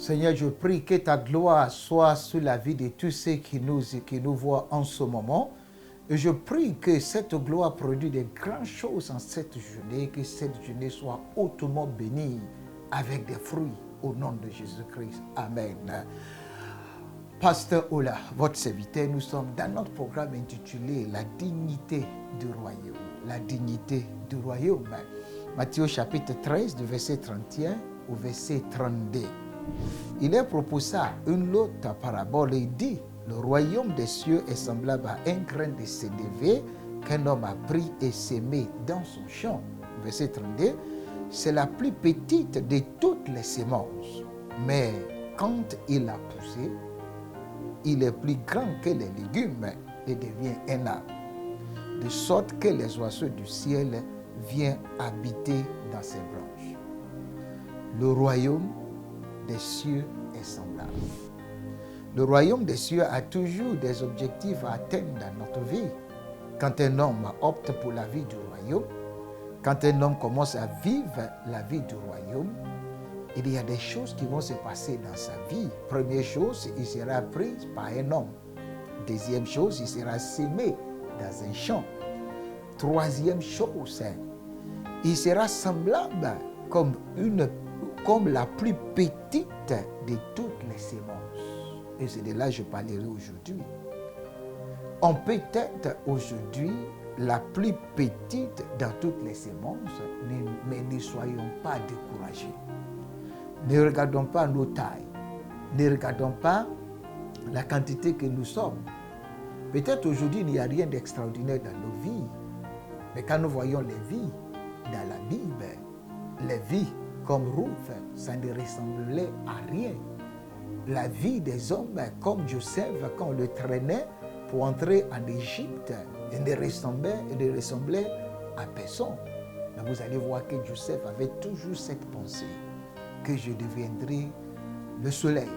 Seigneur, je prie que ta gloire soit sur la vie de tous ceux qui nous voient en ce moment. Et je prie que cette gloire produise de grandes choses en cette journée, que cette journée soit hautement bénie avec des fruits au nom de Jésus-Christ. Amen. Pasteur Ola, votre serviteur, nous sommes dans notre programme intitulé La dignité du royaume. La dignité du royaume. Matthieu chapitre 13, du verset 31 au verset 32. Il est proposé une autre parabole. Il dit, le royaume des cieux est semblable à un grain de sénévé qu'un homme a pris et semé dans son champ. Verset 32, c'est la plus petite de toutes les semences. Mais quand il a poussé, il est plus grand que les légumes et devient un arbre, de sorte que les oiseaux du ciel viennent habiter dans ses branches. Le royaume des cieux est semblable. Le royaume des cieux a toujours des objectifs à atteindre dans notre vie. Quand un homme opte pour la vie du royaume, quand un homme commence à vivre la vie du royaume, il y a des choses qui vont se passer dans sa vie. Première chose, il sera pris par un homme. Deuxième chose, il sera semé dans un champ. Troisième chose, il sera semblable comme la plus petite de toutes les semences. Et c'est de là que je parlerai aujourd'hui. On peut être aujourd'hui la plus petite dans toutes les semences, mais ne soyons pas découragés. Ne regardons pas nos tailles. Ne regardons pas la quantité que nous sommes. Peut-être aujourd'hui, il n'y a rien d'extraordinaire dans nos vies. Mais quand nous voyons les vies dans la Bible, les vies comme Ruth, ça ne ressemblait à rien. La vie des hommes comme Joseph, quand on le traînait pour entrer en Égypte, il ne ressemblait à personne. Mais vous allez voir que Joseph avait toujours cette pensée, que je deviendrai le soleil,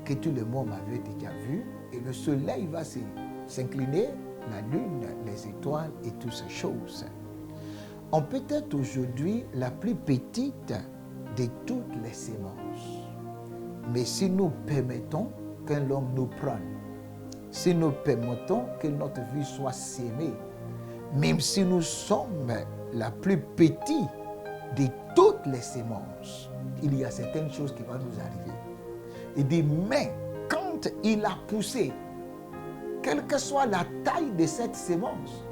que tout le monde m'avait déjà vu, et le soleil va s'incliner, la lune, les étoiles et toutes ces choses. On peut être aujourd'hui la plus petite de toutes les semences. Mais si nous permettons qu'un homme nous prenne, si nous permettons que notre vie soit sémée, même si nous sommes la plus petite de toutes les semences, il y a certaines choses qui vont nous arriver. Il dit, mais quand il a poussé, quelle que soit la taille de cette sémence,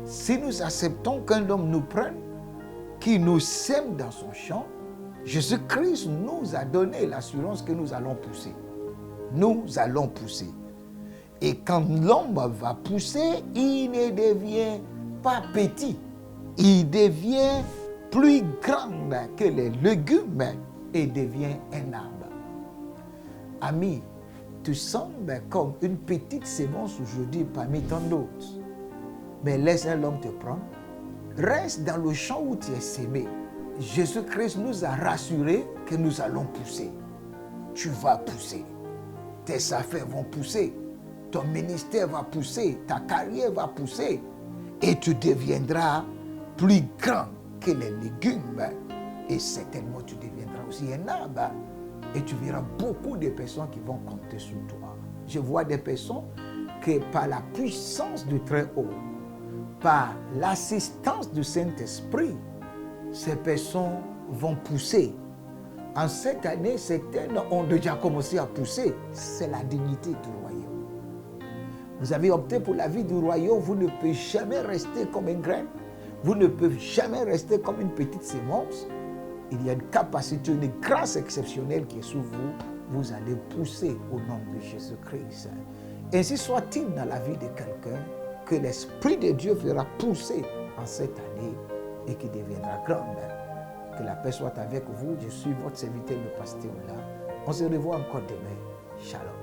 si nous acceptons qu'un homme nous prenne, qui nous sème dans son champ, Jésus-Christ nous a donné l'assurance que nous allons pousser. Nous allons pousser. Et quand l'homme va pousser, il ne devient pas petit. Il devient plus grand que les légumes et devient un arbre. Ami, tu sembles comme une petite sémence aujourd'hui parmi tant d'autres. Mais laisse un homme te prendre. Reste dans le champ où tu es sémé. Jésus-Christ nous a rassurés que nous allons pousser. Tu vas pousser. Tes affaires vont pousser. Ton ministère va pousser. Ta carrière va pousser. Et tu deviendras plus grand que les légumes. Et certainement, tu deviendras aussi un arbre. Et tu verras beaucoup de personnes qui vont compter sur toi. Je vois des personnes que par la puissance du Très-Haut, par l'assistance du Saint-Esprit, ces personnes vont pousser. En cette année, certaines ont déjà commencé à pousser. C'est la dignité du royaume. Vous avez opté pour la vie du royaume, vous ne pouvez jamais rester comme une graine. Vous ne pouvez jamais rester comme une petite sémence. Il y a une capacité, une grâce exceptionnelle qui est sur vous. Vous allez pousser au nom de Jésus-Christ. Ainsi soit-il dans la vie de quelqu'un, que l'Esprit de Dieu fera pousser en cette année et qui deviendra grande. Que la paix soit avec vous. Je suis votre serviteur, le pasteur Ola. On se revoit encore demain. Shalom.